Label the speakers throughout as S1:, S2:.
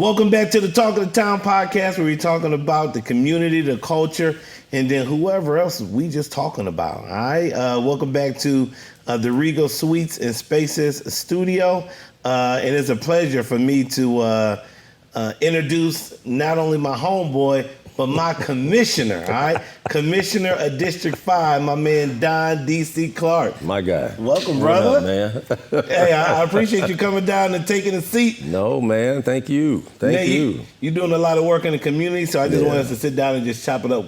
S1: Welcome back to the Talk of the Town podcast, where we're talking about the community, the culture, and then whoever else we just talking about. All right. Welcome back to the Regal Suites and Spaces studio. It is a pleasure for me to introduce not only my homeboy, but my commissioner, all right? Commissioner of District 5, my man Don D.C. Clark.
S2: My guy.
S1: Welcome, brother.
S2: What up, man?
S1: Hey, I appreciate you coming down and taking a seat.
S2: No, man. Thank you. Thank you.
S1: You're doing a lot of work in the community, so I just wanted us to sit down and just chop it up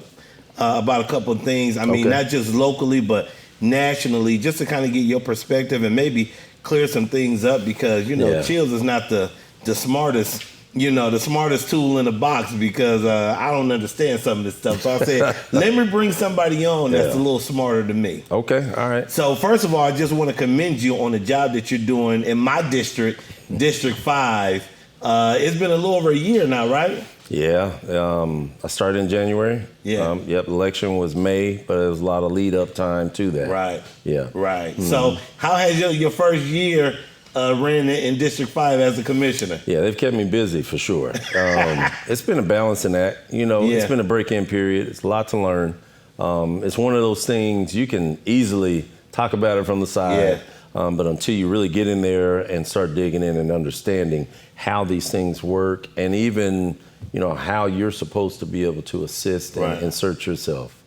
S1: about a couple of things. I mean, not just locally, but nationally, just to kind of get your perspective and maybe clear some things up because, Chillz is not the smartest, the smartest tool in the box because I don't understand some of this stuff. So I said, let me bring somebody on that's a little smarter than me.
S2: Okay, all right.
S1: So first of all, I just want to commend you on the job that you're doing in my district, District 5. It's been a little over a year now, right?
S2: Yeah, I started in January.
S1: Yeah.
S2: Election was May, but there was a lot of lead up time to that.
S1: Right.
S2: Yeah.
S1: Right. Mm-hmm. So how has your first year ran in District 5 as a commissioner?
S2: Yeah, they've kept me busy for sure. It's been a balancing act. It's been a break-in period. It's a lot to learn. It's one of those things you can easily talk about it from the side, but until you really get in there and start digging in and understanding how these things work and even, how you're supposed to be able to assist and insert yourself.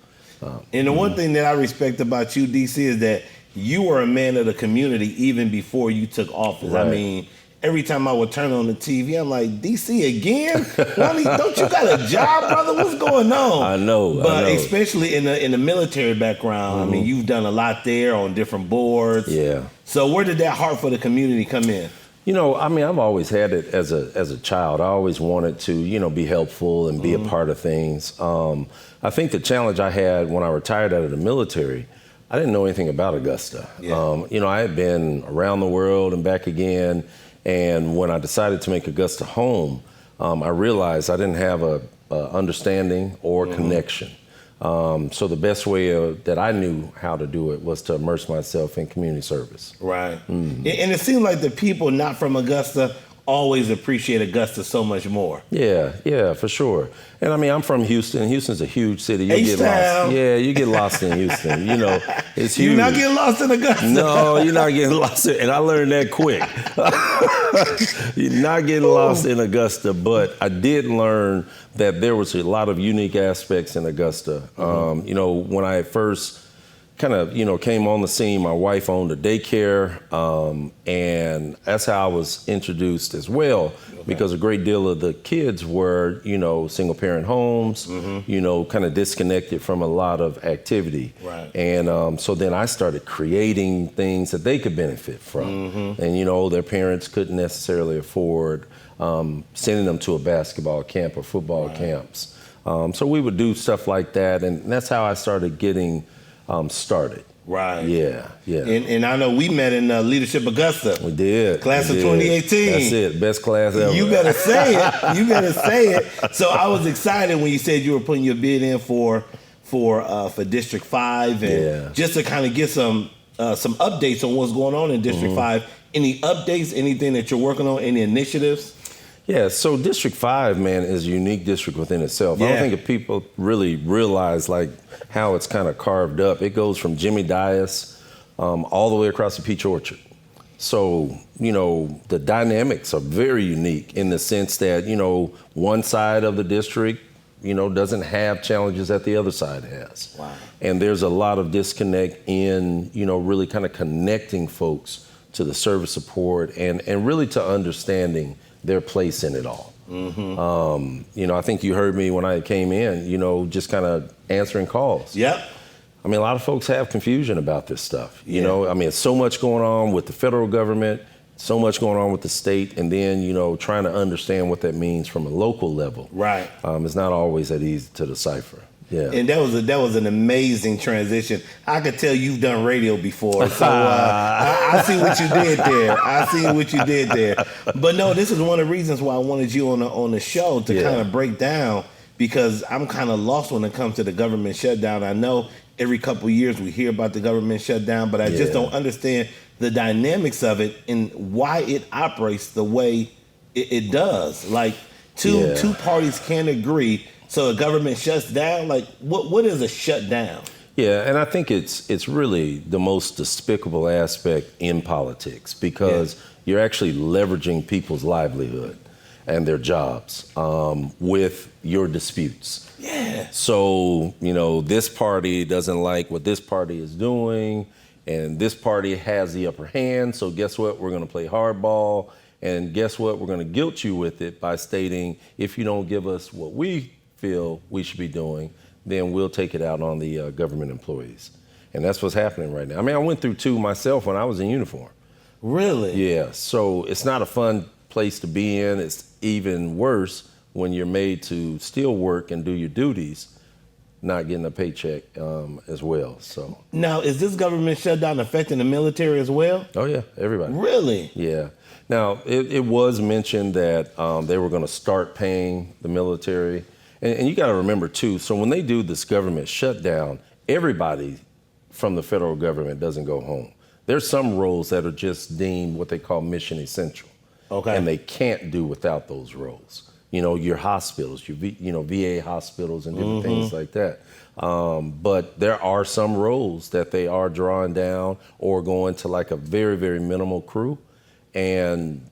S1: And the one thing that I respect about you, DC, is that you were a man of the community even before you took office. Right. I mean, every time I would turn on the TV, I'm like, DC again? Don't you got a job, brother? What's going on?
S2: I know.
S1: But especially in the military background, I mean, you've done a lot there on different boards. Yeah. So where did that heart for the community come in?
S2: I've always had it as a child. I always wanted to, be helpful and be a part of things. I think the challenge I had when I retired out of the military, I didn't know anything about Augusta. Yeah. I had been around the world and back again, and when I decided to make Augusta home, I realized I didn't have a understanding or connection. So the best way that I knew how to do it was to immerse myself in community service.
S1: Right. Mm-hmm. And it seemed like the people not from Augusta always appreciate Augusta so much more.
S2: Yeah, for sure. And I'm from Houston. Houston's a huge city. You get lost. Yeah, you get lost in Houston. It's huge.
S1: You're not getting lost in Augusta.
S2: No, you're not getting lost in, and I learned that quick. You're not getting lost in Augusta, but I did learn that there was a lot of unique aspects in Augusta. When I first kind of, came on the scene, my wife owned a daycare, and that's how I was introduced as well, because a great deal of the kids were, single parent homes, kind of disconnected from a lot of activity.
S1: Right.
S2: And so then I started creating things that they could benefit from. And, their parents couldn't necessarily afford sending them to a basketball camp or football camps. So we would do stuff like that, and that's how I started getting started.
S1: Right.
S2: Yeah.
S1: And I know we met in Leadership Augusta.
S2: We did.
S1: Class of 2018.
S2: That's it. Best class ever.
S1: You better say it. So I was excited when you said you were putting your bid in for District 5 and just to kind of get some updates on what's going on in District 5. Any updates, anything that you're working on, any initiatives?
S2: Yeah, so District 5, man, is a unique district within itself. I don't think if people really realize how it's kind of carved up. It goes from Jimmy Dias all the way across the Peach Orchard. So, the dynamics are very unique in the sense that, one side of the district, doesn't have challenges that the other side has.
S1: Wow.
S2: And there's a lot of disconnect in, really kind of connecting folks to the service support and really to understanding their place in it all. I think you heard me when I came in, just kind of answering calls.
S1: Yep.
S2: A lot of folks have confusion about this stuff. It's so much going on with the federal government, so much going on with the state, and then, trying to understand what that means from a local level.
S1: Right.
S2: It's not always that easy to decipher. Yeah.
S1: And that was an amazing transition. I could tell you've done radio before, so I see what you did there. But no, this is one of the reasons why I wanted you on the show to kind of break down, because I'm kind of lost when it comes to the government shutdown. I know every couple of years we hear about the government shutdown, but I just don't understand the dynamics of it and why it operates the way it does. Like, Two parties can't agree, so the government shuts down. Like, what is a shutdown?
S2: Yeah, and I think it's really the most despicable aspect in politics because you're actually leveraging people's livelihood and their jobs with your disputes.
S1: Yeah.
S2: So, this party doesn't like what this party is doing, and this party has the upper hand. So guess what? We're going to play hardball. And guess what? We're going to guilt you with it by stating, if you don't give us what we feel we should be doing, then we'll take it out on the government employees. And that's what's happening right now. I mean, I went through two myself when I was in uniform.
S1: Really?
S2: Yeah, so it's not a fun place to be in. It's even worse when you're made to still work and do your duties, not getting a paycheck as well. So
S1: now, is this government shutdown affecting the military as well?
S2: Oh yeah, everybody.
S1: Really?
S2: Yeah. Now, it was mentioned that they were going to start paying the military. And you got to remember, too, so when they do this government shutdown, everybody from the federal government doesn't go home. There's some roles that are just deemed what they call mission essential.
S1: Okay.
S2: And they can't do without those roles. Your hospitals, your VA hospitals and different things like that. But there are some roles that they are drawing down or going to like a very, very minimal crew. And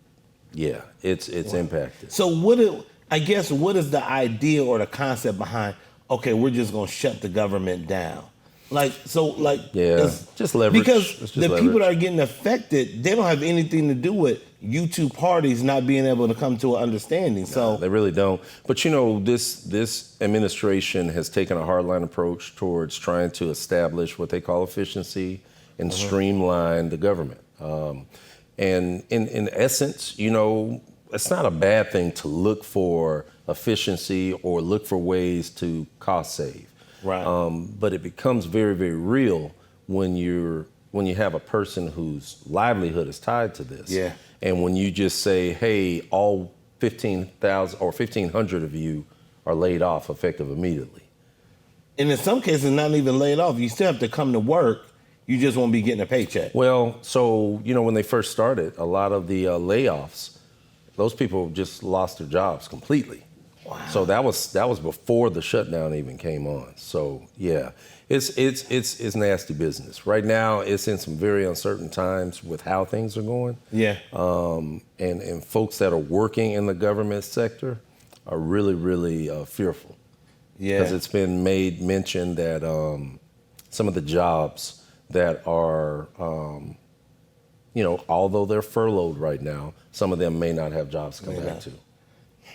S2: yeah, it's impacted.
S1: So what is the idea or the concept behind, okay, we're just going to shut the government down?
S2: Just leverage.
S1: Because the people that are getting affected, they don't have anything to do with you two parties not being able to come to an understanding. So
S2: they really don't. But this administration has taken a hardline approach towards trying to establish what they call efficiency and streamline the government. And in essence, it's not a bad thing to look for efficiency or look for ways to cost save.
S1: Right.
S2: But it becomes very, very real when you have a person whose livelihood is tied to this.
S1: Yeah.
S2: And when you just say, hey, all 15,000 or 1,500 of you are laid off effective immediately.
S1: And in some cases, not even laid off. You still have to come to work. You just won't be getting a paycheck.
S2: Well, so, when they first started, a lot of the layoffs, those people just lost their jobs completely.
S1: Wow.
S2: So that was before the shutdown even came on. So yeah, it's nasty business. Right now, it's in some very uncertain times with how things are going.
S1: Yeah.
S2: And folks that are working in the government sector are really, really fearful.
S1: Yeah.
S2: Because it's been made mention that some of the jobs that are, although they're furloughed right now, some of them may not have jobs to come back to.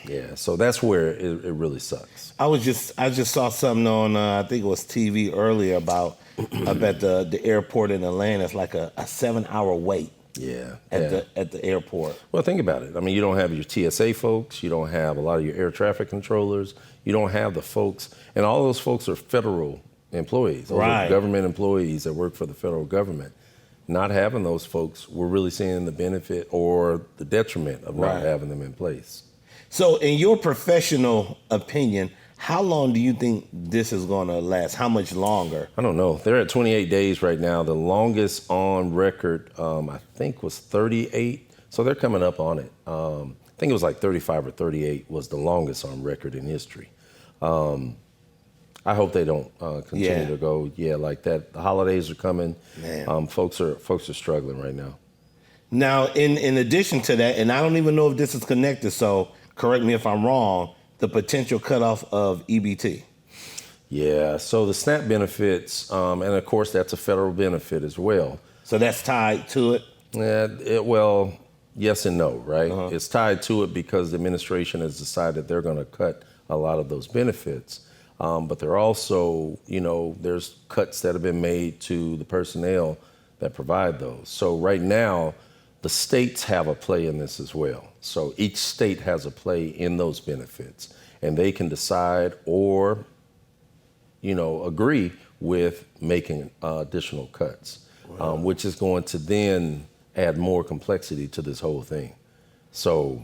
S2: Yeah, so that's where it really sucks.
S1: I just saw something on I think it was TV earlier about at the airport in Atlanta. It's like a 7-hour wait.
S2: Yeah.
S1: At the airport.
S2: Well, think about it. I mean, you don't have your TSA folks. You don't have a lot of your air traffic controllers. You don't have the folks, and all those folks are federal employees. Those are government employees that work for the federal government. Not having those folks, we're really seeing the benefit or the detriment of not having them in place.
S1: So in your professional opinion, how long do you think this is going to last? How much longer?
S2: I don't know. They're at 28 days right now. The longest on record, I think, was 38. So they're coming up on it. I think it was like 35 or 38 was the longest on record in history. I hope they don't continue to go like that. The holidays are coming.
S1: Man.
S2: Folks are struggling right now.
S1: Now, in addition to that, and I don't even know if this is connected, so correct me if I'm wrong, the potential cutoff of EBT. Yeah,
S2: so the SNAP benefits, and of course that's a federal benefit as well.
S1: So that's tied to it?
S2: Well, yes and no, right? It's tied to it because the administration has decided they're going to cut a lot of those benefits. But there are also, there's cuts that have been made to the personnel that provide those. So right now, the states have a play in this as well. So each state has a play in those benefits, and they can decide or, agree with making additional cuts, which is going to then add more complexity to this whole thing. So,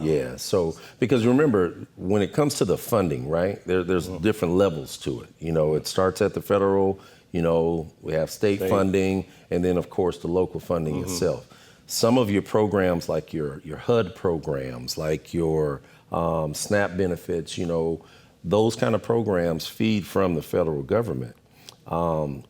S2: yeah. So, because remember, when it comes to the funding, right, there's different levels to it. It starts at the federal, we have state funding, and then, of course, the local funding itself. some of your programs, like your HUD programs, like your SNAP benefits, those kind of programs feed from the federal government.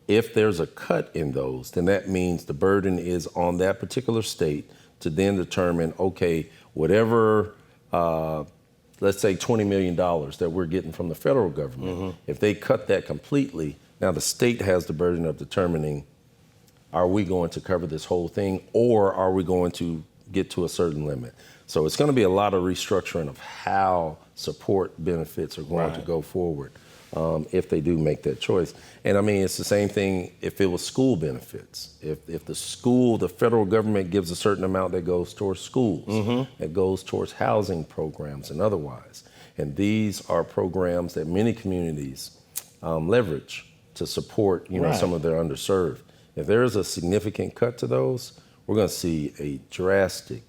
S2: If there's a cut in those, then that means the burden is on that particular state to then determine, okay, whatever, let's say $20 million that we're getting from the federal government, if they cut that completely, now the state has the burden of determining, are we going to cover this whole thing, or are we going to get to a certain limit? So it's going to be a lot of restructuring of how support benefits are going to go forward if they do make that choice. And I mean, it's the same thing if it was school benefits. If the federal government gives a certain amount that goes towards schools, that goes towards housing programs and otherwise. And these are programs that many communities leverage to support, some of their underserved. If there is a significant cut to those, we're going to see a drastic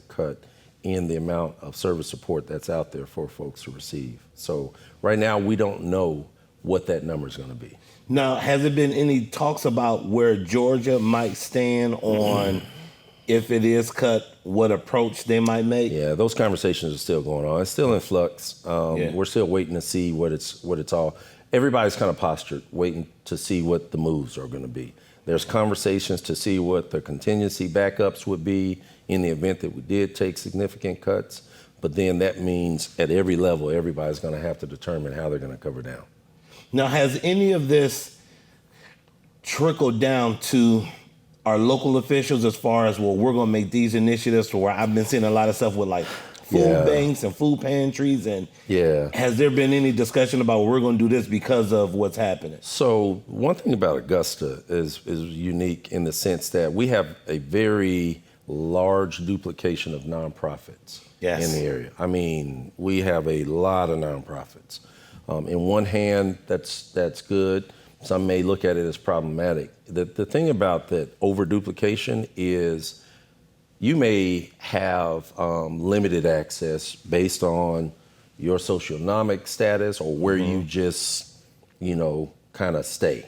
S2: cut in the amount of service support that's out there for folks to receive. So right now, we don't know what that number is going to be.
S1: Now, has there been any talks about where Georgia might stand on if it is cut, what approach they might make?
S2: Yeah, those conversations are still going on. It's still in flux. We're still waiting to see what it's all. Everybody's kind of postured, waiting to see what the moves are going to be. There's conversations to see what the contingency backups would be in the event that we did take significant cuts. But then that means at every level, everybody's going to have to determine how they're going to cover down.
S1: Now, has any of this trickled down to our local officials as far as, well, we're going to make these initiatives, to where I've been seeing a lot of stuff with like food banks and food pantries, and has there been any discussion about, well, we're going to do this because of what's happening?
S2: So one thing about Augusta is unique in the sense that we have a very large duplication of nonprofits in the area. I mean, we have a lot of nonprofits. In one hand, that's good. Some may look at it as problematic. The thing about that overduplication is you may have limited access based on your socioeconomic status or where you just, kind of stay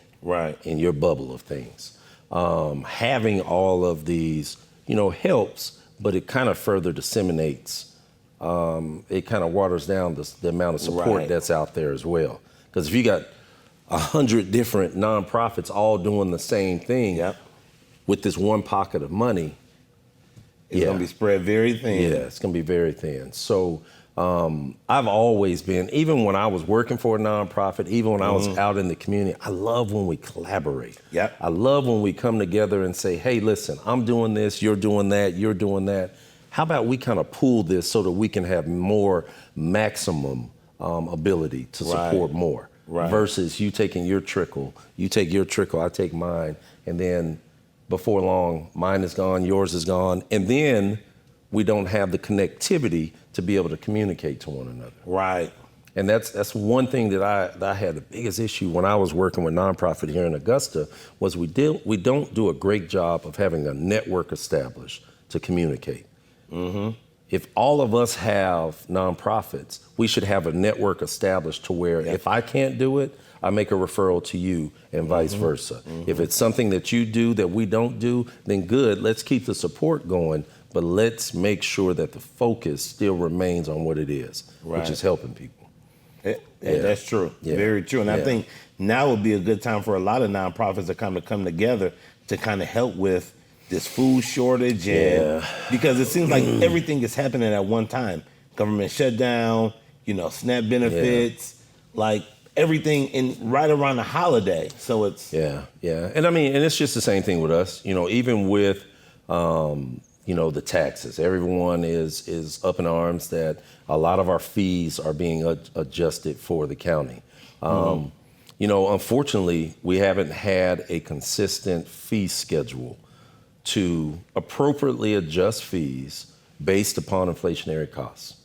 S2: in your bubble of things. Having all of these, helps, but it kind of further disseminates. It kind of waters down the amount of support that's out there as well. Because if you got 100 different nonprofits all doing the same thing with this one pocket of money,
S1: it's going to be spread very thin.
S2: Yeah, it's going to be very thin. So I've always been, even when I was working for a nonprofit, even when I was out in the community, I love when we collaborate. I love when we come together and say, hey, listen, I'm doing this, you're doing that, you're doing that. How about we kind of pool this so that we can have more maximum ability to support more versus you taking your trickle, I take mine, and then before long, mine is gone, yours is gone, and then we don't have the connectivity to be able to communicate to one another. And that's one thing that I had the biggest issue when I was working with nonprofit here in Augusta was we don't do a great job of having a network established to communicate. If all of us have nonprofits, we should have a network established to where if I can't do it, I make a referral to you and vice versa. If it's something that you do that we don't do, then good, let's keep the support going, but let's make sure that the focus still remains on what it is, which is helping people.
S1: That's true. Very true. And I think now would be a good time for a lot of nonprofits to come together to kind of help with this food shortage, and because it seems like everything is happening at one time. Government shutdown, SNAP benefits, like everything right around the holiday. So it's
S2: and I mean, and it's just the same thing with us. Even with the taxes, everyone is up in arms that a lot of our fees are being adjusted for the county. Unfortunately, we haven't had a consistent fee schedule to appropriately adjust fees based upon inflationary costs.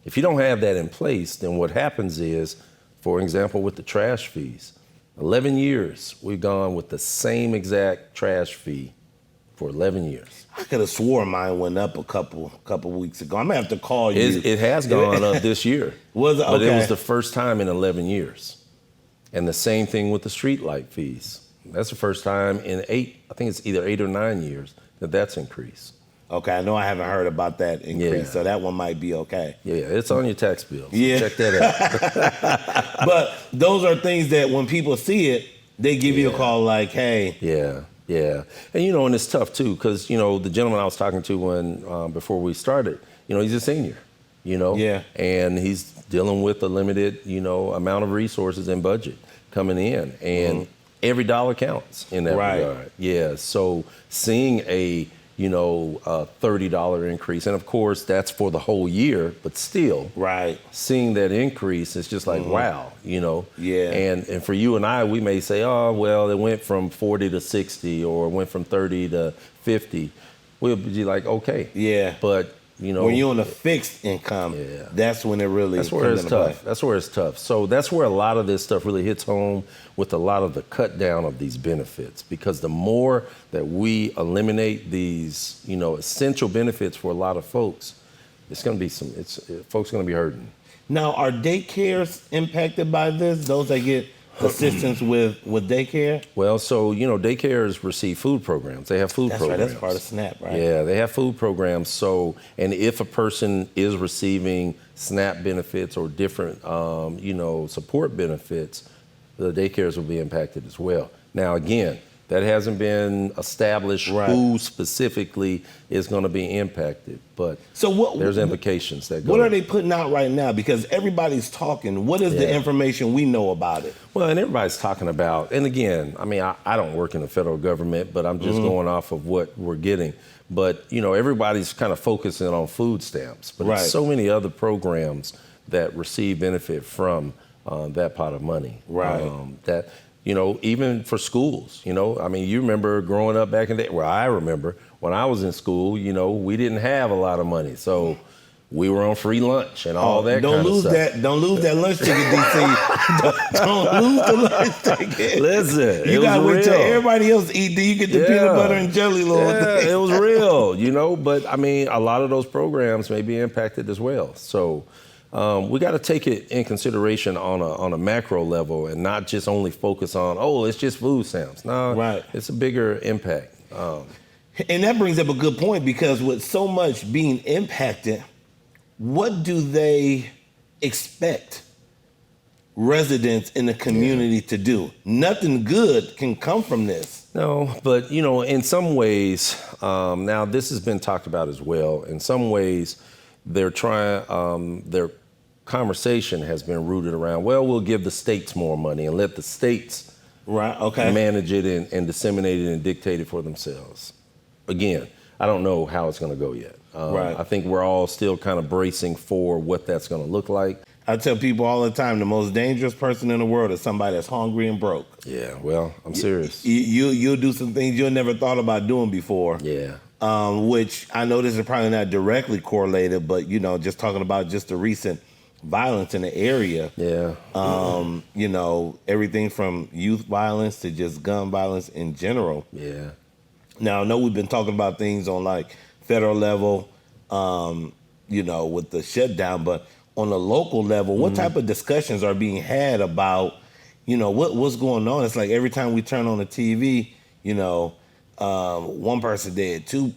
S2: If you don't have that in place, then what happens is, for example, with the trash fees, 11 years, we've gone with the same exact trash fee for 11 years.
S1: I could have swore mine went up a couple weeks ago. I'm gonna have to call you.
S2: It has gone up this year.
S1: Was it?
S2: But it was the first time in 11 years. And the same thing with the streetlight fees. That's the first time in I think it's either 8 or 9 years that's increased.
S1: Okay, I know I haven't heard about that increase, so that one might be okay.
S2: Yeah, it's on your tax bill. So
S1: Yeah.
S2: check that out.
S1: But those are things that when people see it, they give you a call like, hey.
S2: Yeah. And, and it's tough, too, because, the gentleman I was talking to when before we started, he's a senior,
S1: Yeah.
S2: and he's dealing with a limited, amount of resources and budget coming in. And every dollar counts in that regard. Yeah, so seeing a $30 increase. And of course, that's for the whole year, but still, seeing that increase is just like, wow,
S1: Yeah.
S2: And for you and I, we may say, oh, well, it went from 40 to 60 or it went from 30 to 50. We'll be like, okay.
S1: Yeah.
S2: But,
S1: when you're on a fixed income, that's when it really
S2: That's where it's tough. That's where it's tough. So that's where a lot of this stuff really hits home with a lot of the cut down of these benefits, because the more that we eliminate these, essential benefits for a lot of folks, it's going to be folks are going to be hurting.
S1: Now, are daycares impacted by this? Those that get assistance with daycare?
S2: Well, so, daycares receive food programs. They have food programs.
S1: That's right. That's part of SNAP, right?
S2: Yeah, they have food programs. So, and if a person is receiving SNAP benefits or different, support benefits, the daycares will be impacted as well. Now, again, that hasn't been established who specifically is going to be impacted, but there's implications that go.
S1: What are they putting out right now? Because everybody's talking. What is the information we know about it?
S2: Well, and everybody's talking about, and again, I mean, I don't work in the federal government, but I'm just going off of what we're getting. But, everybody's kind of focusing on food stamps, but there's so many other programs that receive benefit from that pot of money. That, even for schools, I mean, you remember growing up back in the day, well, I remember when I was in school, we didn't have a lot of money. So we were on free lunch and all that kind of stuff.
S1: Don't lose that lunch ticket, DC. don't lose the lunch ticket.
S2: Listen,
S1: you got to wait till everybody else eat, then you get the peanut butter and jelly little thing.
S2: It was real, but I mean, a lot of those programs may be impacted as well. So we got to take it in consideration on a macro level and not just only focus on, it's just food stamps. No, it's a bigger impact.
S1: And that brings up a good point, because with so much being impacted, what do they expect residents in the community to do? Nothing good can come from this.
S2: No, but, in some ways, now this has been talked about as well. In some ways, they're trying, their conversation has been rooted around, well, we'll give the states more money and let the states manage it and disseminate it and dictate it for themselves. Again, I don't know how it's going to go yet. I think we're all still kind of bracing for what that's going to look like.
S1: I tell people all the time, the most dangerous person in the world is somebody that's hungry and broke.
S2: Yeah, well, I'm serious.
S1: You'll do some things you never thought about doing before.
S2: Yeah.
S1: Which I know this is probably not directly correlated, but, just talking about just the recent violence in the area.
S2: Yeah.
S1: Everything from youth violence to just gun violence in general.
S2: Yeah.
S1: Now, I know we've been talking about things on like federal level, with the shutdown, but on the local level, what type of discussions are being had about, what's going on? It's like every time we turn on the TV, one person dead, two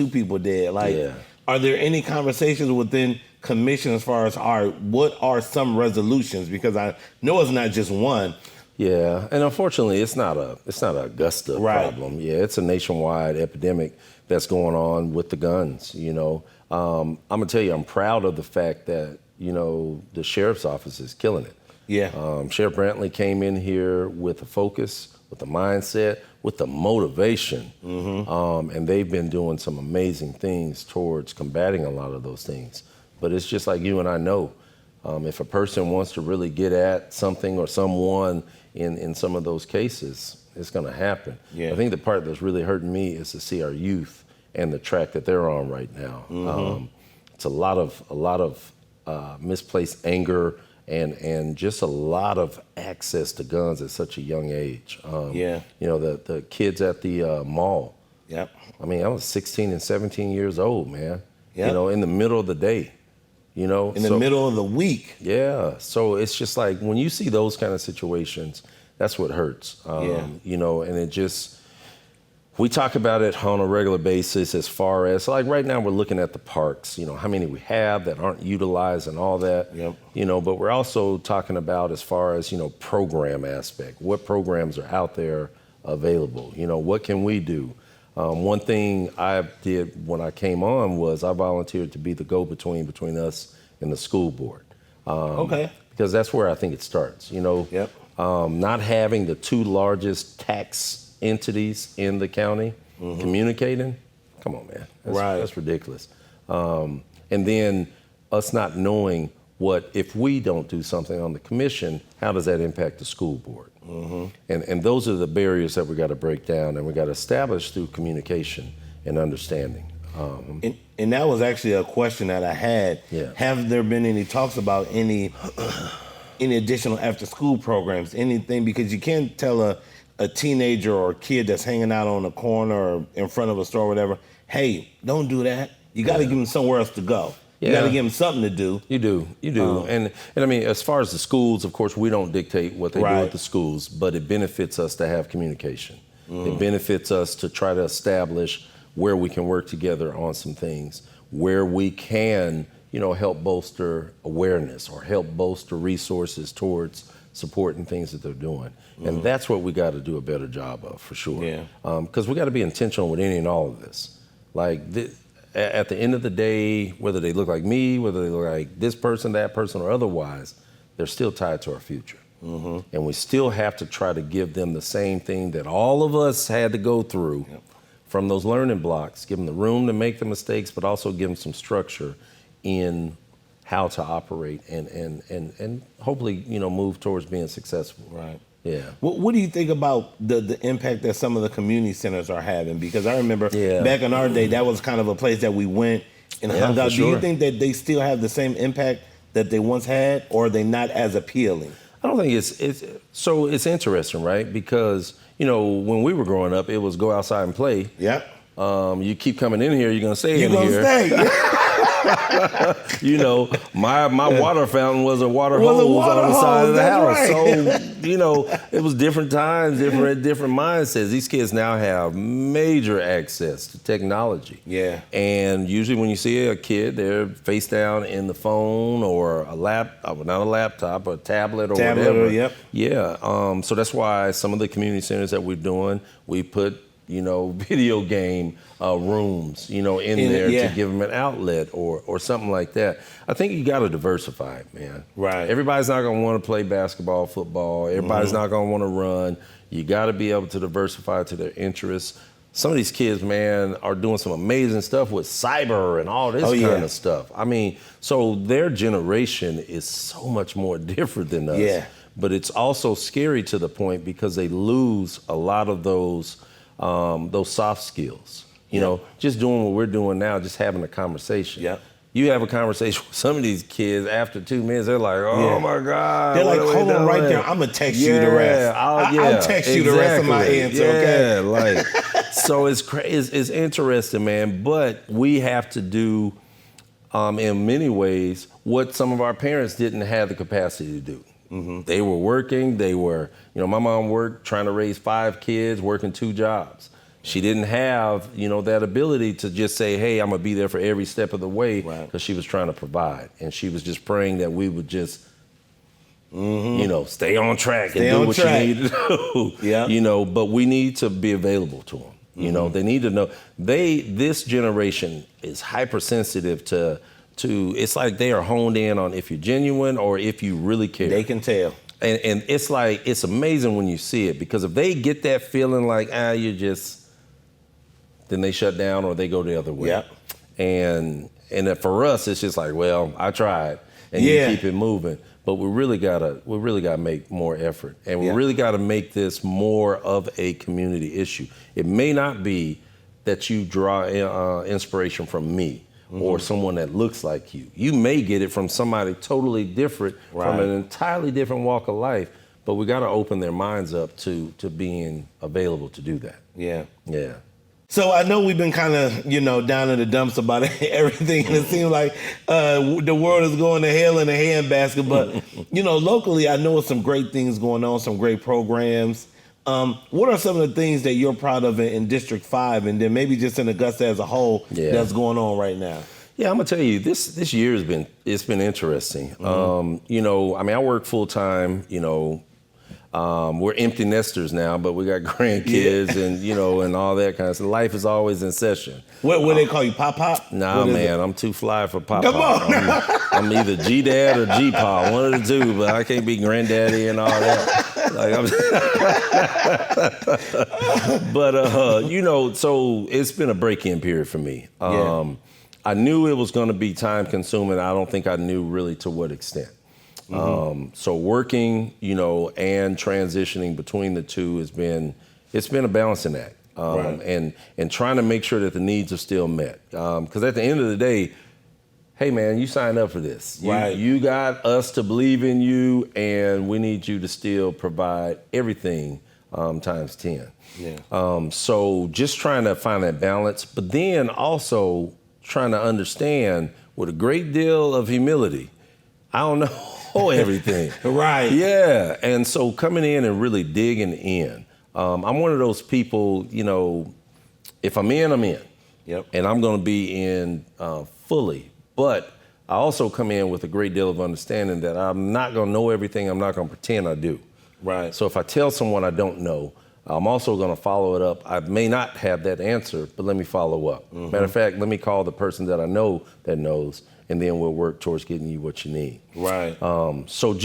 S1: people dead. Like, are there any conversations within commission as far as what are some resolutions? Because I know it's not just one.
S2: Yeah, and unfortunately, it's not a Augusta problem. Yeah, it's a nationwide epidemic that's going on with the guns. I'm gonna tell you, I'm proud of the fact that the sheriff's office is killing it.
S1: Yeah.
S2: Sheriff Brantley came in here with a focus, with a mindset, with the motivation, and they've been doing some amazing things towards combating a lot of those things. But it's just like you and I know, if a person wants to really get at something or someone in some of those cases, it's going to happen.
S1: Yeah.
S2: I think the part that's really hurting me is to see our youth and the track that they're on right now. It's a lot of misplaced anger and just a lot of access to guns at such a young age. The kids at the mall.
S1: Yep.
S2: I mean, I was 16 and 17 years old, man.
S1: Yep.
S2: In the middle of the day. In
S1: the middle of the week.
S2: Yeah. So it's just like when you see those kind of situations, that's what hurts.
S1: Yeah.
S2: You know, and it just, we talk about it on a regular basis as far as, like right now we're looking at the parks, you know, how many we have that aren't utilized and all that,
S1: Yep.
S2: you know, but we're also talking about as far as, you know, program aspect, what programs are out there available, you know, what can we do? One thing I did when I came on was I volunteered to be the go-between between us and the school board.
S1: Okay.
S2: Because that's where I think it starts, you know.
S1: Yep.
S2: Not having the two largest tax entities in the county communicating, come on, man. That's ridiculous. And then us not knowing what, if we don't do something on the commission, how does that impact the school board? And those are the barriers that we got to break down and we got to establish through communication and understanding.
S1: And that was actually a question that I had.
S2: Yeah.
S1: Have there been any talks about any additional after school programs, anything? Because you can't tell a teenager or a kid that's hanging out on a corner or in front of a store or whatever, hey, don't do that. You got to give them somewhere else to go. You got to give them something to do.
S2: You do. And I mean, as far as the schools, of course, we don't dictate what they do at the schools, but it benefits us to have communication. It benefits us to try to establish where we can work together on some things, where we can, you know, help bolster awareness or help bolster resources towards supporting things that they're doing. And that's what we got to do a better job of, for sure.
S1: Yeah.
S2: Because we got to be intentional with any and all of this. Like, at the end of the day, whether they look like me, whether they look like this person, that person, or otherwise, they're still tied to our future. And we still have to try to give them the same thing that all of us had to go through from those learning blocks, give them the room to make the mistakes, but also give them some structure in how to operate and hopefully, you know, move towards being successful.
S1: Right.
S2: Yeah.
S1: What do you think about the impact that some of the community centers are having? Because I remember back in our day, that was kind of a place that we went and hung out. Do you think that they still have the same impact that they once had, or are they not as appealing?
S2: I don't think it's interesting, right? Because, you know, when we were growing up, it was go outside and play.
S1: Yep.
S2: You keep coming in here, you're gonna stay in here.
S1: You're gonna stay.
S2: You know, my water fountain was a water hose on the side of the house.
S1: Right.
S2: So, you know, it was different times, different mindsets. These kids now have major access to technology.
S1: Yeah. And
S2: usually when you see a kid, they're face down in the phone or not a laptop, but a tablet or whatever.
S1: Yep.
S2: Yeah. So that's why some of the community centers that we're doing, we put, you know, video game rooms, you know, in there to give them an outlet or something like that. I think you got to diversify it, man.
S1: Right.
S2: Everybody's not going to want to play basketball, football. Everybody's not going to want to run. You got to be able to diversify to their interests. Some of these kids, man, are doing some amazing stuff with cyber and all this kind of stuff. I mean, so their generation is so much more different than us.
S1: Yeah.
S2: But it's also scary to the point because they lose a lot of those soft skills. You know, just doing what we're doing now, just having a conversation.
S1: Yeah.
S2: You have a conversation with some of these kids, after 2 minutes, they're like, oh my God.
S1: They're like, hold on right there. I'm going to text you the rest. I'll text you the rest of my answer, okay?
S2: Like, so it's interesting, man. But we have to do, in many ways, what some of our parents didn't have the capacity to do. They were working. You know, my mom worked trying to raise 5 kids, working 2 jobs. She didn't have, you know, that ability to just say, hey, I'm going to be there for every step of the way, because she was trying to provide. And she was just praying that we would just, you know, stay on track and do what you need to do. You know, but we need to be available to them. You know, they need to know. This generation is hypersensitive to, it's like they are honed in on if you're genuine or if you really care.
S1: They can tell.
S2: And it's like, it's amazing when you see it, because if they get that feeling like, you're just, then they shut down or they go the other way.
S1: Yep.
S2: And for us, it's just like, well, I tried, and you keep it moving. But we really gotta make more effort, and we really gotta make this more of a community issue. It may not be that you draw inspiration from me or someone that looks like you. You may get it from somebody totally different, from an entirely different walk of life. But we gotta open their minds up to being available to do that.
S1: Yeah.
S2: Yeah.
S1: So I know we've been kind of, down in the dumps about everything, and it seems like the world is going to hell in a handbasket. But, locally, I know some great things going on, some great programs. What are some of the things that you're proud of in District 5, and then maybe just in Augusta as a whole that's going on right now?
S2: Yeah, I'm gonna tell you, this year it's been interesting. I work full time. We're empty nesters now, but we got grandkids and and all that kind of stuff. Life is always in session.
S1: What they call you, Pop?
S2: Nah, man, I'm too fly for Pop.
S1: Come on.
S2: I'm either G-Dad or G-Pa, one of the two, but I can't be granddaddy and all that. So it's been a break-in period for me. I knew it was going to be time consuming. I don't think I knew really to what extent. So working, and transitioning between the two it's been a balancing act. And trying to make sure that the needs are still met. Because at the end of the day, hey man, you signed up for this. You got us to believe in you, and we need you to still provide everything times 10. So just trying to find that balance, but then also trying to understand with a great deal of humility, I don't know everything. Yeah, and so coming in and really digging in. I'm one of those people, if I'm in, I'm in. And I'm going to be in fully. But I also come in with a great deal of understanding that I'm not going to know everything. I'm not going to pretend I do. So if I tell someone I don't know, I'm also going to follow it up. I may not have that answer, but let me follow up. Matter of fact, let me call the person that I know that knows, and then we'll work towards getting you what you need. So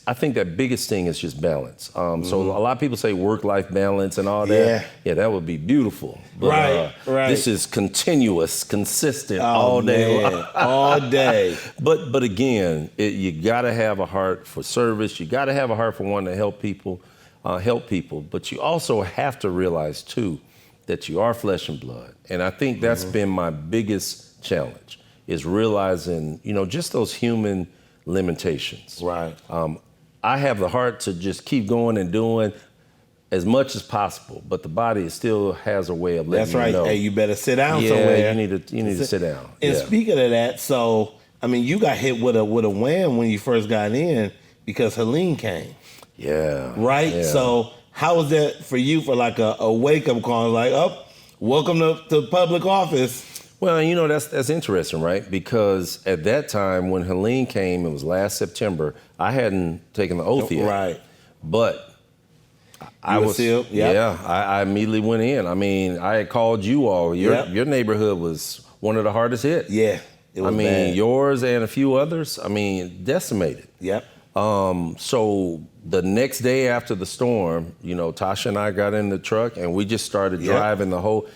S2: I think that biggest thing is just balance. So a lot of people say work-life balance and all that. Yeah, that would be beautiful. But, this is continuous, consistent all day long.
S1: All day.
S2: But again, you got to have a heart for service. You got to have a heart for wanting to help people. But you also have to realize, too, that you are flesh and blood. And I think that's been my biggest challenge. Is realizing, just those human limitations. I have the heart to just keep going and doing as much as possible, but the body still has a way of letting you know.
S1: Hey, you better sit down somewhere.
S2: You need to sit down.
S1: And speaking of that, so you got hit with a wham when you first got in because Helene came.
S2: Yeah.
S1: So how was that for you for like a wake up call? Like, welcome to public office.
S2: Well, that's interesting, right? Because at that time when Helene came, it was last September, I hadn't taken the oath yet. But I immediately went in. I had called you all. Your neighborhood was one of the hardest hit.
S1: It was bad.
S2: Yours and a few others, decimated. So the next day after the storm, Tasha and I got in the truck and we just started driving the whole,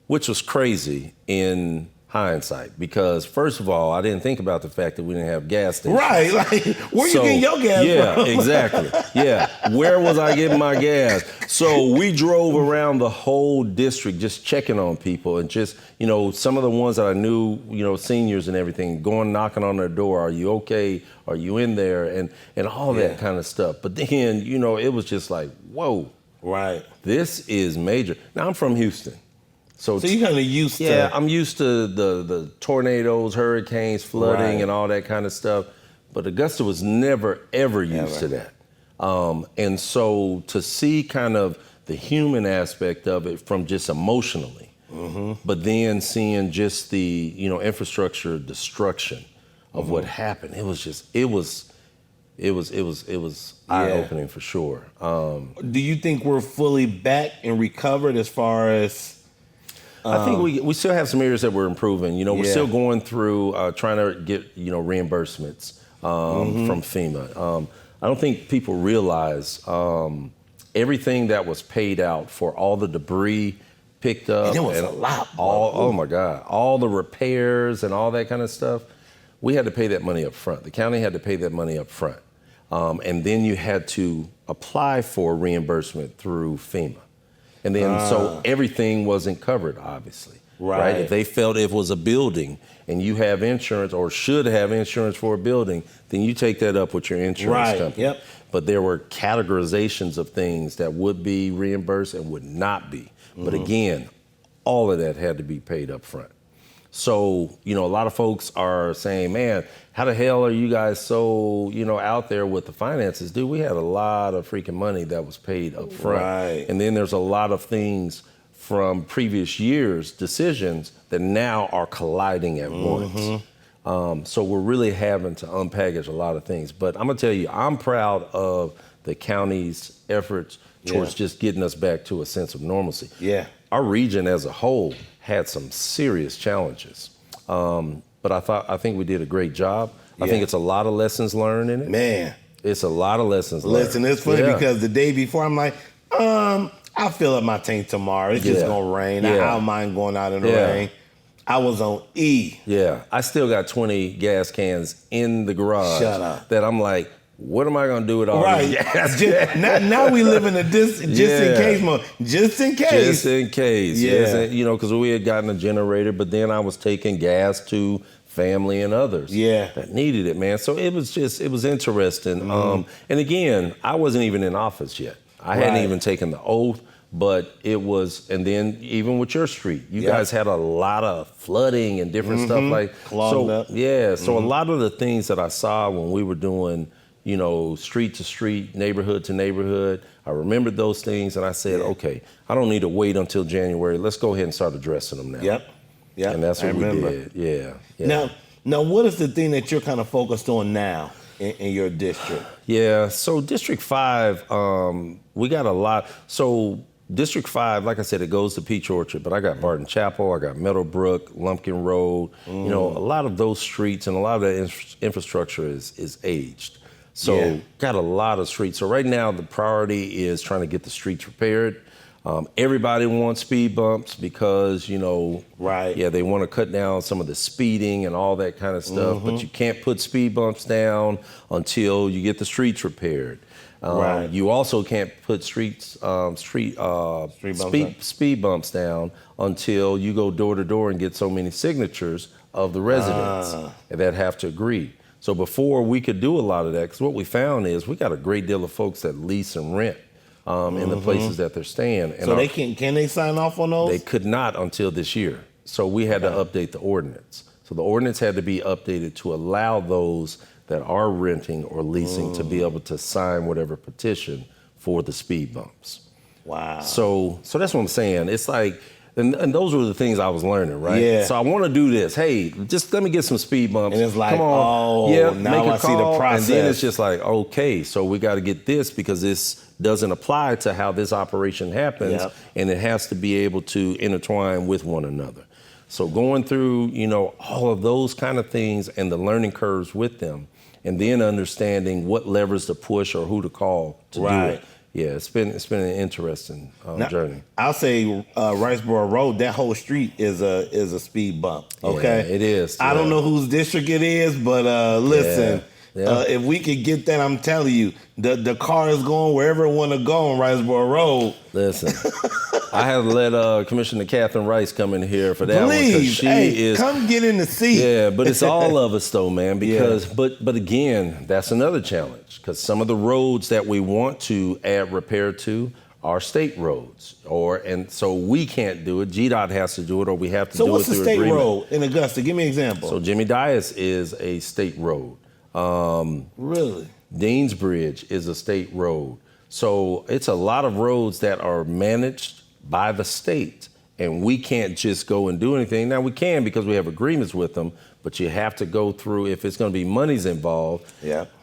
S2: which was crazy in hindsight, because first of all, I didn't think about the fact that we didn't have gas stations.
S1: Where you getting your gas from?
S2: Exactly. Where was I getting my gas? So we drove around the whole district just checking on people and just, some of the ones that I knew, seniors and everything, going knocking on their door, are you okay? Are you in there? And all that kind of stuff. But then, it was just like, whoa. This is major. Now I'm from Houston. So
S1: you're kind of used to...
S2: Yeah, I'm used to the tornadoes, hurricanes, flooding, and all that kind of stuff. But Augusta was never, ever used to that. And so to see kind of the human aspect of it from just emotionally, but then seeing just the, infrastructure destruction of what happened, it was eye-opening for sure.
S1: Do you think we're fully back and recovered as far as...
S2: I think we still have some areas that we're improving. We're still going through trying to get, reimbursements from FEMA. I don't think people realize everything that was paid out for all the debris picked up.
S1: And it was a lot.
S2: Oh my God. All the repairs and all that kind of stuff. We had to pay that money up front. The county had to pay that money up front. And then you had to apply for reimbursement through FEMA. And then so everything wasn't covered, obviously. Right? If they felt it was a building and you have insurance or should have insurance for a building, then you take that up with your insurance company. But there were categorizations of things that would be reimbursed and would not be. But again, all of that had to be paid up front. So, a lot of folks are saying, man, how the hell are you guys so, out there with the finances? Dude, we had a lot of freaking money that was paid up front.
S1: Right.
S2: And then there's a lot of things from previous years' decisions that now are colliding at once. So we're really having to unpackage a lot of things. But I'm going to tell you, I'm proud of the county's efforts towards just getting us back to a sense of normalcy.
S1: Yeah.
S2: Our region as a whole had some serious challenges. But I think we did a great job. I think it's a lot of lessons learned in it.
S1: Man.
S2: It's a lot of lessons learned.
S1: Listen, it's funny because the day before I'm like, I'll fill up my tank tomorrow. It's just going to rain. I don't mind going out in the rain. I was on E.
S2: Yeah. I still got 20 gas cans in the garage.
S1: Shut up.
S2: That I'm like, what am I going to do with all these gas cans?
S1: Now we live in a just in case mode. Just in case.
S2: Just in case.
S1: Yeah.
S2: Because we had gotten a generator, but then I was taking gas to family and others that needed it, man. So it was interesting. And again, I wasn't even in office yet. I hadn't even taken the oath, but it was, and then even with your street, you guys had a lot of flooding and different stuff like
S1: clogged up.
S2: Yeah, so a lot of the things that I saw when we were doing, street to street, neighborhood to neighborhood, I remembered those things and I said, okay, I don't need to wait until January. Let's go ahead and start addressing them now.
S1: Yep.
S2: And that's what we did. Yeah.
S1: Now, what is the thing that you're kind of focused on now in your district?
S2: Yeah, so District 5, we got a lot. So District 5, like I said, it goes to Peach Orchard, but I got Barton Chapel, I got Meadowbrook, Lumpkin Road. A lot of those streets and a lot of that infrastructure is aged. So got a lot of streets. So right now the priority is trying to get the streets repaired. Everybody wants speed bumps because, they want to cut down some of the speeding and all that kind of stuff, but you can't put speed bumps down until you get the streets repaired. You also can't put speed bumps down until you go door to door and get so many signatures of the residents that have to agree. So before we could do a lot of that, because what we found is we got a great deal of folks that lease and rent in the places that they're staying. And
S1: so can they sign off on those?
S2: They could not until this year. So we had to update the ordinance. So the ordinance had to be updated to allow those that are renting or leasing to be able to sign whatever petition for the speed bumps.
S1: Wow.
S2: So that's what I'm saying. It's like, and those were the things I was learning, right?
S1: Yeah.
S2: So I want to do this. Hey, just let me get some speed bumps.
S1: And it's like,
S2: come on.
S1: now I see the process.
S2: And then it's just like, okay, so we got to get this because this doesn't apply to how this operation happens, and it has to be able to intertwine with one another. So going through, all of those kind of things and the learning curves with them, and then understanding what levers to push or who to call to do it. Yeah, it's been an interesting journey. I'll
S1: say Riceboro Road, that whole street is a speed bump. Okay,
S2: yeah, it is.
S1: I don't know whose district it is, but listen, if we could get that, I'm telling you, the car is going wherever it want to go on Riceboro Road.
S2: Listen, I had to let Commissioner Catherine Rice come in here for that
S1: Please,
S2: one. Please,
S1: come get in the seat.
S2: Yeah, but it's all of us though, man. Because, but again, that's another challenge because some of the roads that we want to add repair to are state roads, and so we can't do it. GDOT has to do it, or we have to do it through agreement. So what's the state road
S1: in Augusta? Give me an example.
S2: So Jimmy Dias is a state road.
S1: Really?
S2: Dean's Bridge is a state road. So it's a lot of roads that are managed by the state, and we can't just go and do anything. Now we can because we have agreements with them, but you have to go through, if it's going to be monies involved,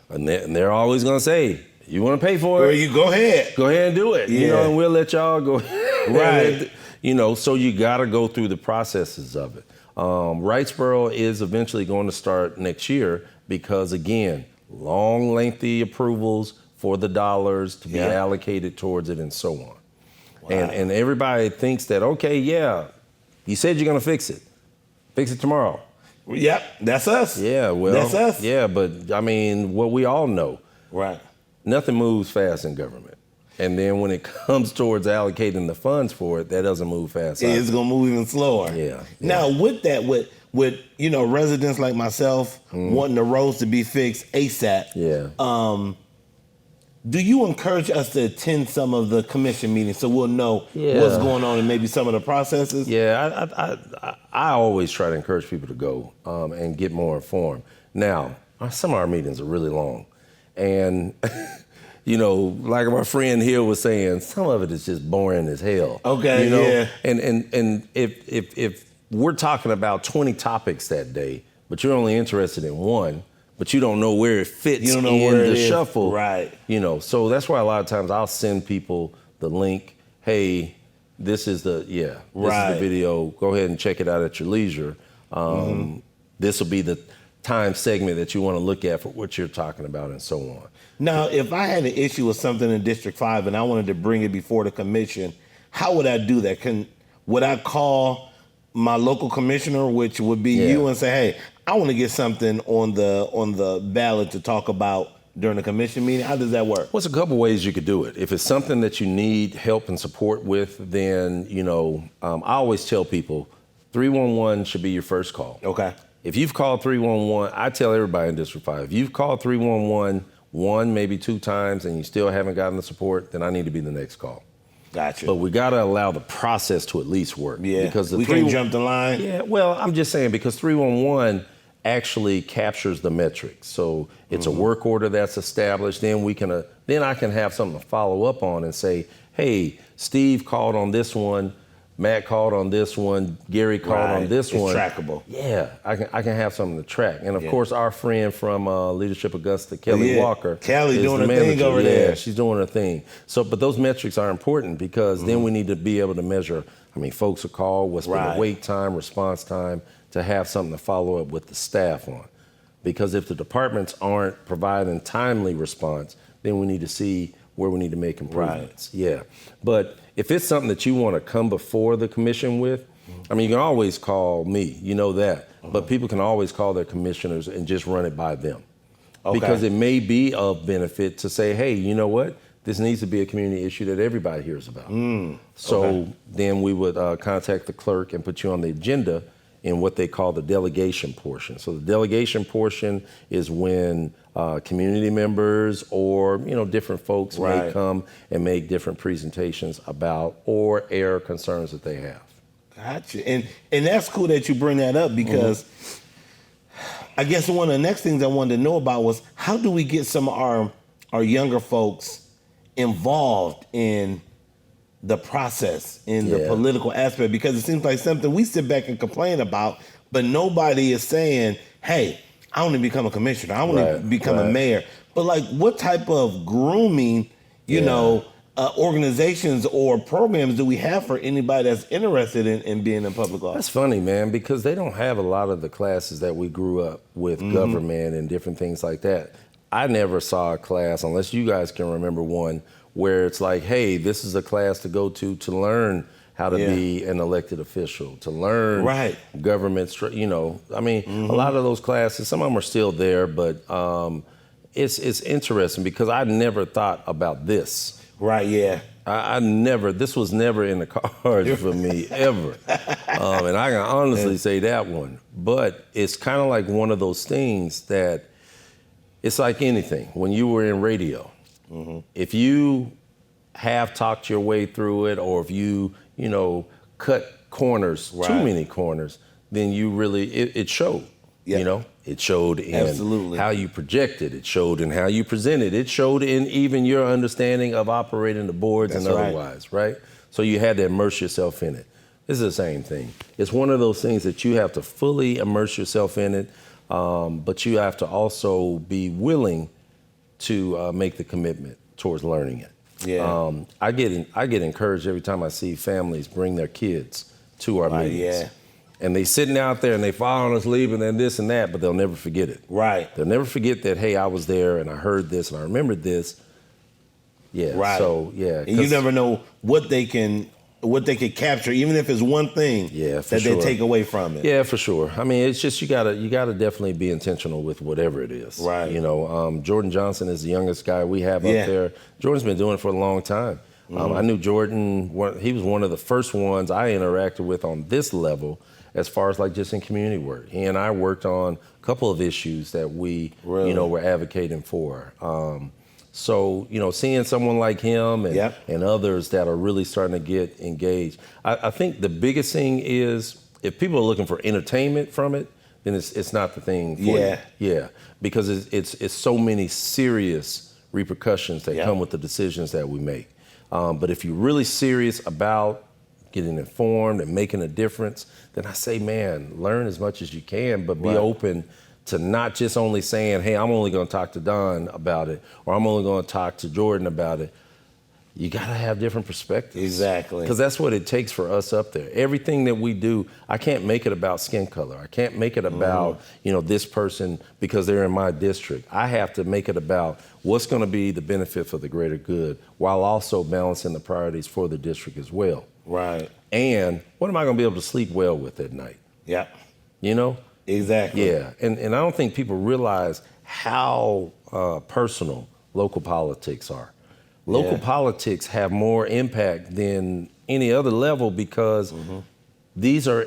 S2: and they're always going to say, you want to pay for it?
S1: Well, you go ahead.
S2: Go ahead and do it, and we'll let y'all go.
S1: Right.
S2: So you got to go through the processes of it. Wrightsboro is eventually going to start next year because, again, long, lengthy approvals for the dollars to be allocated towards it and so on. Wow. And everybody thinks that, okay, you said you're going to fix it. Fix it tomorrow.
S1: Yep, that's us.
S2: Yeah, well.
S1: That's us.
S2: Yeah, but, I mean, what we all know.
S1: Right.
S2: Nothing moves fast in government. And then when it comes towards allocating the funds for it, that doesn't move fast.
S1: It's going to move even slower.
S2: Yeah.
S1: Now, with that, with residents like myself wanting the roads to be fixed ASAP.
S2: Yeah.
S1: do you encourage us to attend some of the commission meetings so we'll know
S2: Yeah.
S1: what's going on and maybe some of the processes?
S2: Yeah, I always try to encourage people to go and get more informed. Now, some of our meetings are really long. And, you know, like my friend here was saying, some of it is just boring as hell.
S1: Okay,
S2: you know?
S1: yeah.
S2: And if we're talking about 20 topics that day, but you're only interested in one, but you don't know where it fits in the shuffle.
S1: Right.
S2: You know, so that's why a lot of times I'll send people the link. Hey, this is the video. Go ahead and check it out at your leisure. This will be the time segment that you want to look at for what you're talking about and so on.
S1: Now, if I had an issue with something in District 5 and I wanted to bring it before the commission, how would I do that? Would I call my local commissioner, which would be you, and say, hey, I want to get something on the ballot to talk about during the commission meeting? How does that work?
S2: Well, it's a couple ways you could do it. If it's something that you need help and support with, then, you know, I always tell people 311 should be your first call.
S1: Okay.
S2: If you've called 311, I tell everybody in District 5, if you've called 311 one, maybe two times, and you still haven't gotten the support, then I need to be the next call.
S1: Gotcha.
S2: But we got to allow the process to at least work.
S1: Yeah,
S2: because
S1: we can't jump the line.
S2: Yeah, well, I'm just saying because 311 actually captures the metrics. So it's a work order that's established. Then then I can have something to follow up on and say, hey, Steve called on this one, Matt called on this one, Gary called on this one.
S1: It's trackable.
S2: Yeah, I can have something to track. And of course, our friend from Leadership Augusta, Kelly Walker.
S1: Kelly
S2: is
S1: doing
S2: the
S1: her thing over there.
S2: Yeah, she's doing her thing. So, but those metrics are important because then we need to be able to measure how many folks are called, what's been the wait time, response time, to have something to follow up with the staff on. Because if the departments aren't providing timely response, then we need to see where we need to make improvements. Yeah, but if it's something that you want to come before the commission with, I mean, you can always call me, you know that, but people can always call their commissioners and just run it by them. Because it may be of benefit to say, hey, you know what? This needs to be a community issue that everybody hears about. So then we would contact the clerk and put you on the agenda in what they call the delegation portion. So the delegation portion is when community members or different folks may come and make different presentations about or air concerns that they have.
S1: Gotcha. And that's cool that you bring that up because I guess one of the next things I wanted to know about was how do we get some of our younger folks involved in the process, in the political aspect, because it seems like something we sit back and complain about, but nobody is saying, hey, I want to become a commissioner. I want to become a mayor. But like, what type of grooming, organizations or programs do we have for anybody that's interested in being in public office?
S2: That's funny, man, because they don't have a lot of the classes that we grew up with, government and different things like that. I never saw a class, unless you guys can remember one, where it's like, hey, this is a class to go to learn how to be an elected official, to learn government, I mean, a lot of those classes, some of them are still there, but it's interesting because I never thought about this. This was never in the cards for me, ever. And I can honestly say that one. But it's kind of like one of those things that it's like anything. When you were in radio, if you have talked your way through it, or if you cut corners, too many corners, then you really, it showed, it showed in how you projected, it showed in how you presented, it showed in even your understanding of operating the boards and otherwise, right? So you had to immerse yourself in it. This is the same thing. It's one of those things that you have to fully immerse yourself in it, but you have to also be willing to make the commitment towards learning it. I get encouraged every time I see families bring their kids to our meetings. And they sitting out there and they fall asleep and then this and that, but they'll never forget it. They'll never forget that, hey, I was there and I heard this and I remembered this. So, and
S1: you never know what they can capture, even if it's one thing that they take away from it.
S2: Yeah, for sure. I mean, it's just you gotta definitely be intentional with whatever it is. Jordan Johnson is the youngest guy we have up there. Jordan's been doing it for a long time. I knew Jordan. He was one of the first ones I interacted with on this level, as far as like just in community work. He and I worked on a couple of issues that we, were advocating for. So, seeing someone like him and others that are really starting to get engaged. I think the biggest thing is if people are looking for entertainment from it, then it's not the thing for you. Yeah, because it's so many serious repercussions that come with the decisions that we make. But if you're really serious about getting informed and making a difference, then I say, man, learn as much as you can, but be open to not just only saying, hey, I'm only going to talk to Don about it, or I'm only going to talk to Jordan about it. You got to have different perspectives.
S1: Exactly.
S2: Because that's what it takes for us up there. Everything that we do, I can't make it about skin color. I can't make it about, this person because they're in my district. I have to make it about what's going to be the benefit for the greater good while also balancing the priorities for the district as well.
S1: Right.
S2: And what am I going to be able to sleep well with at night?
S1: Yeah.
S2: Exactly. Yeah. And I don't think people realize how personal local politics are. Local politics have more impact than any other level because these are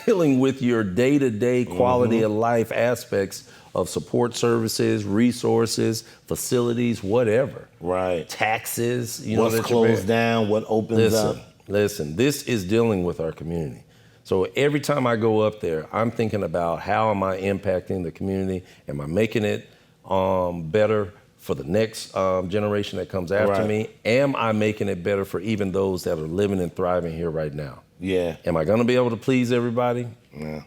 S2: dealing with your day-to-day quality of life aspects of support services, resources, facilities, whatever.
S1: Right.
S2: Taxes,
S1: what's closed down, what opens up.
S2: Listen, this is dealing with our community. So every time I go up there, I'm thinking about how am I impacting the community? Am I making it better for the next generation that comes after me? Am I making it better for even those that are living and thriving here right now? Yeah. Am I going to be able to please everybody? No.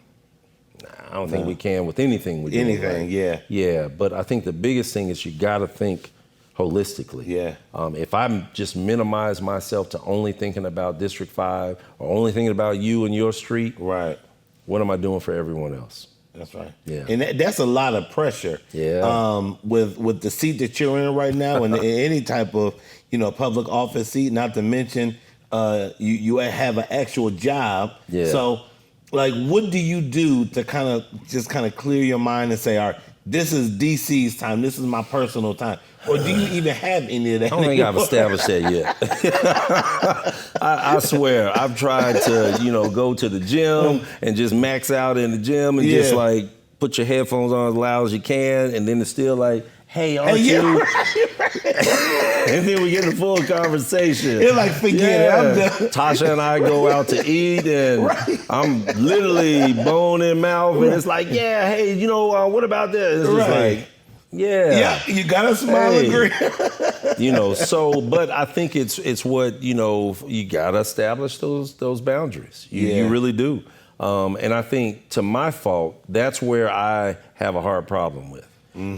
S2: I don't think we can with anything we do.
S1: Anything,
S2: Yeah, but I think the biggest thing is you got to think holistically. Yeah. If I just minimize myself to only thinking about District 5 or only thinking about you and your street, what am I doing for everyone else?
S1: That's right. Yeah. And that's a lot of pressure.
S2: Yeah.
S1: With the seat that you're in right now and any type of, public office seat, not to mention you have an actual job. Yeah. So like what do you do to kind of clear your mind and say, all right, this is DC's time, this is my personal time? Or do you even have any of that?
S2: I don't think I've established that yet. I swear, I've tried to, go to the gym and just max out in the gym and just like put your headphones on as loud as you can, and then it's still like, hey, aren't you? And then we get in a full conversation.
S1: It's like, forget it, I'm done.
S2: Tasha and I go out to eat, and I'm literally bone in mouth, and it's like, yeah, hey, what about this? It's just like,
S1: yeah, you gotta smile and agree.
S2: But I think it's what you gotta establish those boundaries. You really do, and I think to my fault, that's where I have a hard problem with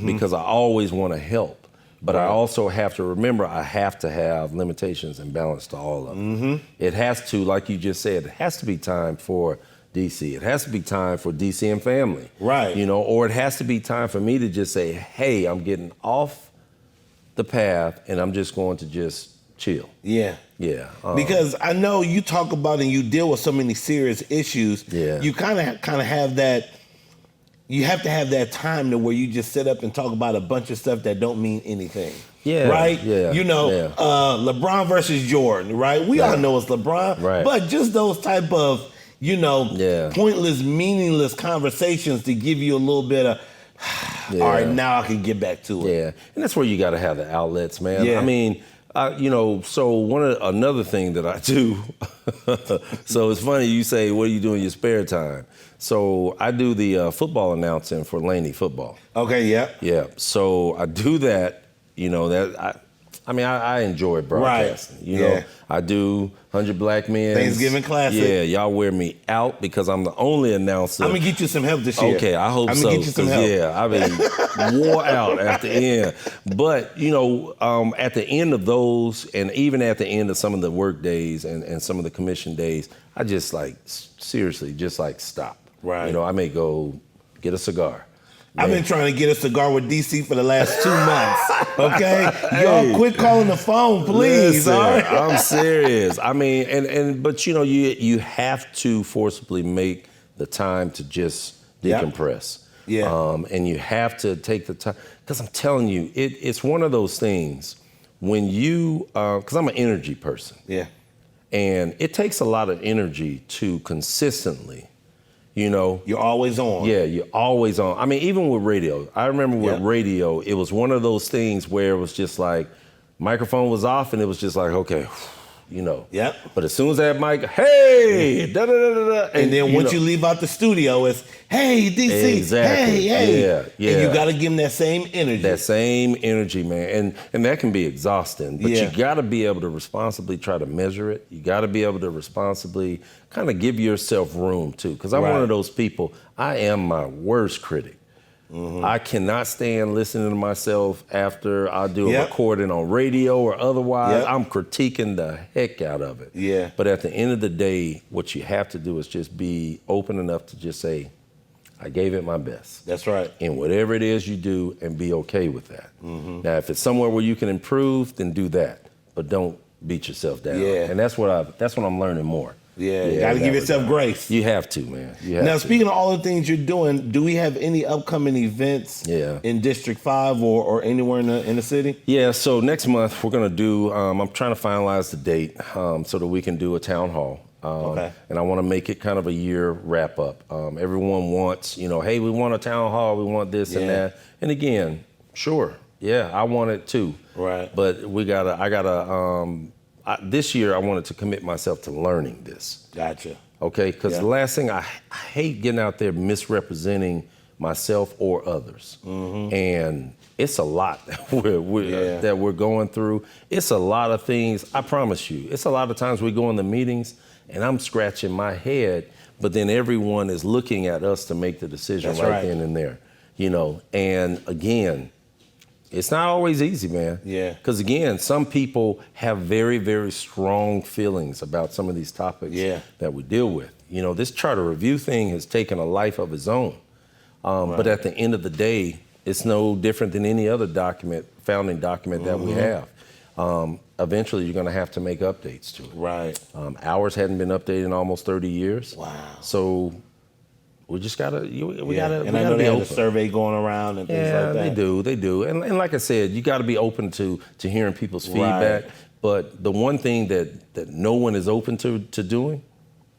S2: because I always want to help, but I also have to remember I have to have limitations and balance to all of them. It has to, like you just said, it has to be time for DC. It has to be time for DC and family.
S1: Right.
S2: Or it has to be time for me to just say, hey, I'm getting off the path and I'm just going to just chill.
S1: Yeah.
S2: Yeah.
S1: Because I know you talk about and you deal with so many serious issues. Yeah. You kind of have that, you have to have that time to where you just sit up and talk about a bunch of stuff that don't mean anything.
S2: Yeah.
S1: Right?
S2: Yeah.
S1: LeBron versus Jordan, right? We all know it's LeBron.
S2: Right.
S1: But just those type of pointless, meaningless conversations to give you a little bit of, all right, now I can get back to it.
S2: Yeah, and that's where you got to have the outlets, man. Yeah. I mean, so another thing that I do, so it's funny you say, what do you do in your spare time? So I do the football announcing for Laney football.
S1: Okay, yeah.
S2: Yeah, so I do that, I enjoy broadcasting.
S1: Right.
S2: You know, I do 100 Black Men.
S1: Thanksgiving Classic.
S2: Yeah, y'all wear me out because I'm the only announcer.
S1: I'm going to get you some help this year.
S2: Okay, I hope so.
S1: I'm going to get you some help.
S2: Yeah, I've been wore out at the end. But, at the end of those, and even at the end of some of the work days and some of the commission days, I just seriously, stop.
S1: Right.
S2: I may go get a cigar.
S1: Man. I've been trying to get a cigar with DC for the last 2 months. Okay, y'all quit calling the phone, please.
S2: Listen,
S1: all right?
S2: I'm serious. I mean, but you have to forcibly make the time to just decompress.
S1: Yeah.
S2: And you have to take the time because I'm telling you, it's one of those things when you because I'm an energy person.
S1: Yeah.
S2: And it takes a lot of energy to consistently You know,
S1: You're always on.
S2: yeah, you're always on. I mean, even with radio, I remember with
S1: Yep.
S2: radio, it was one of those things where it was just like, microphone was off and it was just like, okay, you know.
S1: Yep.
S2: But as soon as that mic, hey, da da da da da,
S1: And then once
S2: know,
S1: you leave out the studio, it's, hey, DC,
S2: Exactly.
S1: hey.
S2: Yeah, yeah.
S1: And you got to give them that same energy.
S2: that same energy, man, and that can be exhausting. But
S1: Yeah.
S2: you got to be able to responsibly try to measure it. You got to be able to responsibly kind of give yourself room too, because I'm one
S1: Right.
S2: of those people. I am my worst critic. I cannot stand listening to myself after I do a
S1: Yep.
S2: recording on radio or otherwise.
S1: Yep.
S2: I'm critiquing the heck out of it.
S1: Yeah.
S2: But at the end of the day, what you have to do is just be open enough to just say, I gave it my best.
S1: That's right.
S2: In whatever it is you do, and be okay with that. Now, if it's somewhere where you can improve, then do that. But don't beat yourself down.
S1: Yeah.
S2: And that's what I'm learning more.
S1: Yeah, you got to give yourself grace.
S2: You have to, man. You have
S1: Now,
S2: to.
S1: speaking of all the things you're doing, do we have any upcoming events
S2: Yeah.
S1: in District 5 or anywhere in the city?
S2: Yeah, so next month we're gonna do. I'm trying to finalize the date so that we can do a town hall.
S1: Okay.
S2: And I want to make it kind of a year wrap up. Everyone wants, hey, we want a town hall, we want this and
S1: Yeah.
S2: that. And again, sure, yeah, I want it too.
S1: Right.
S2: But this year I wanted to commit myself to learning this.
S1: Gotcha.
S2: Okay, because the last thing I hate getting out there misrepresenting myself or others, and it's a lot that we're going through. It's a lot of things. I promise you, it's a lot of times we go in the meetings and I'm scratching my head, but then everyone is looking at us to make the decision right then and there. And again, it's not always easy, man.
S1: Yeah.
S2: Because again, some people have very, very strong feelings about some of these topics that we deal with. This charter review thing has taken a life of its own. But at the end of the day, it's no different than any other founding document that we have. Eventually, you're going to have to make updates to it.
S1: Right.
S2: Ours hadn't been updated in almost 30 years.
S1: Wow.
S2: So we just gotta, we gotta,
S1: and
S2: we
S1: I know
S2: gotta
S1: they
S2: be
S1: have
S2: open.
S1: a survey going around and things like that.
S2: They do. And like I said, you gotta be open to hearing people's feedback. But the one thing that no one is open to doing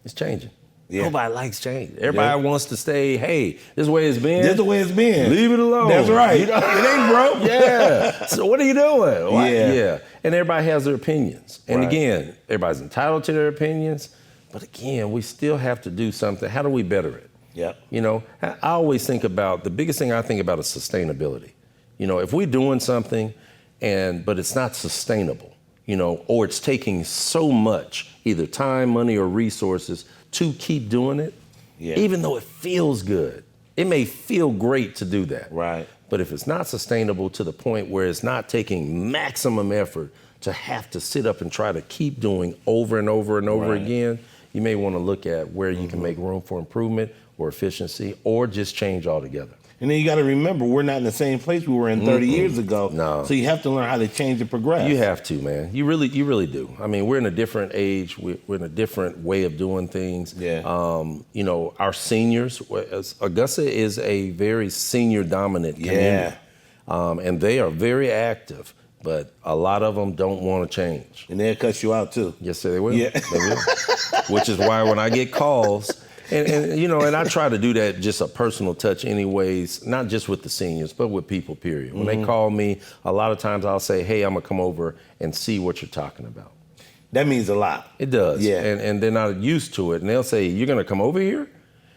S2: is changing.
S1: Yeah.
S2: Nobody likes change. Everybody wants to stay, hey, this is the way it's been.
S1: This is the way it's been.
S2: Leave it alone.
S1: That's right.
S2: It ain't broke. Yeah. So what are you doing? Yeah. And everybody has their opinions. And again, everybody's entitled to their opinions. But again, we still have to do something. How do we better it?
S1: Yep.
S2: I always think about, the biggest thing I think about is sustainability. If we're doing something but it's not sustainable, or it's taking so much, either time, money, or resources to keep doing it, even though it feels good. It may feel great to do that.
S1: Right.
S2: But if it's not sustainable to the point where it's not taking maximum effort to have to sit up and try to keep doing over and over and over again, you may want to look at where you can make room for improvement or efficiency, or just change altogether.
S1: And then you got to remember, we're not in the same place we were in 30 years ago.
S2: No.
S1: So you have to learn how to change and progress.
S2: You have to, man. You really do. I mean, we're in a different age. We're in a different way of doing things.
S1: Yeah.
S2: Our seniors, Augusta is a very senior dominant community. And they are very active, but a lot of them don't want to change.
S1: And they'll cut you out too.
S2: Yes, sir, they will.
S1: Yeah.
S2: They will. Which is why when I get calls, and I try to do that just a personal touch anyways, not just with the seniors, but with people, period. When they call me, a lot of times I'll say, hey, I'm going to come over and see what you're talking about.
S1: That means a lot.
S2: It does.
S1: Yeah.
S2: And they're not used to it. And they'll say, you're going to come over here?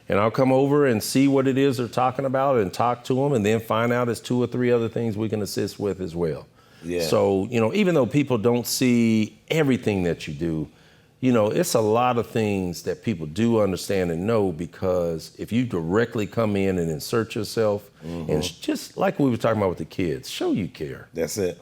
S2: And I'll come over and see what it is they're talking about and talk to them, and then find out there's 2 or 3 other things we can assist with as well.
S1: Yeah.
S2: So, even though people don't see everything that you do, it's a lot of things that people do understand and know, because if you directly come in and insert yourself, and just like we were talking about with the kids, show you care.
S1: That's it.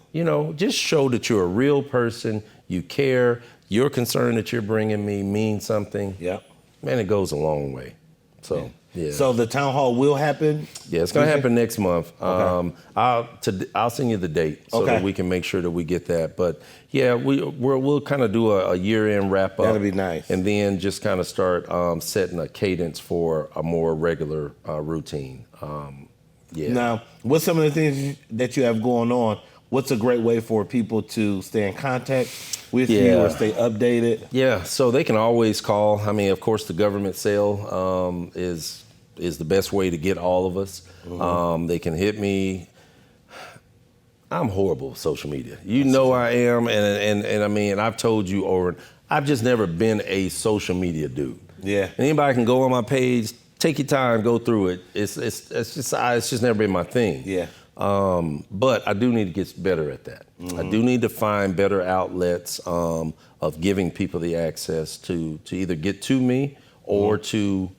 S2: Just show that you're a real person, you care, your concern that you're bringing me means something.
S1: Yep.
S2: Man, it goes a long way. So, yeah.
S1: So the town hall will happen?
S2: Yeah, it's going to happen next month.
S1: Okay.
S2: I'll send you the date so
S1: Okay.
S2: that we can make sure that we get that. But yeah, we'll kind of do a year-end wrap up.
S1: That'll be nice.
S2: And then just kind of start setting a cadence for a more regular routine.
S1: Now, what's some of the things that you have going on what's a great way for people to stay in contact with you or stay updated?
S2: Yeah, so they can always call. I mean, of course, the government cell is the best way to get all of us. They can hit me. I'm horrible with social media. I am, and I mean, I've told you over. I've just never been a social media dude.
S1: Yeah.
S2: Anybody can go on my page, take your time, go through it. It's just never been my thing.
S1: Yeah.
S2: But I do need to get better at that. I do need to find better outlets of giving people the access to either get to me or to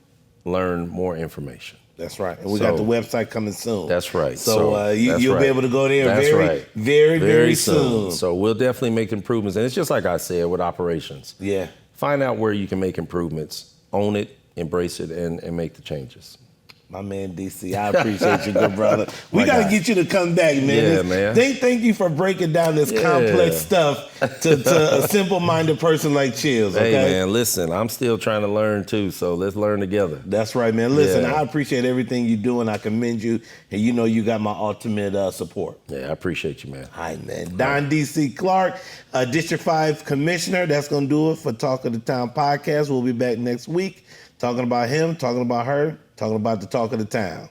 S2: learn more information.
S1: That's right. And we got the website coming soon.
S2: That's right.
S1: So you'll be able to go there very soon.
S2: So we'll definitely make improvements. And it's just like I said with operations.
S1: Yeah.
S2: Find out where you can make improvements, own it, embrace it, and make the changes.
S1: My man DC, I appreciate you, good brother. We got to get you to come back, man.
S2: Yeah, man.
S1: Thank you for breaking down this complex stuff to a simple-minded person like Chillz, okay?
S2: Hey, man, listen, I'm still trying to learn, too, so let's learn together.
S1: That's right, man. Listen, I appreciate everything you do, and I commend you, and you know you got my ultimate support.
S2: Yeah, I appreciate you, man.
S1: All right, man. Don D.C. Clark, District 5 Commissioner. That's going to do it for Talk of the Town podcast. We'll be back next week talking about him, talking about her, talking about the talk of the town.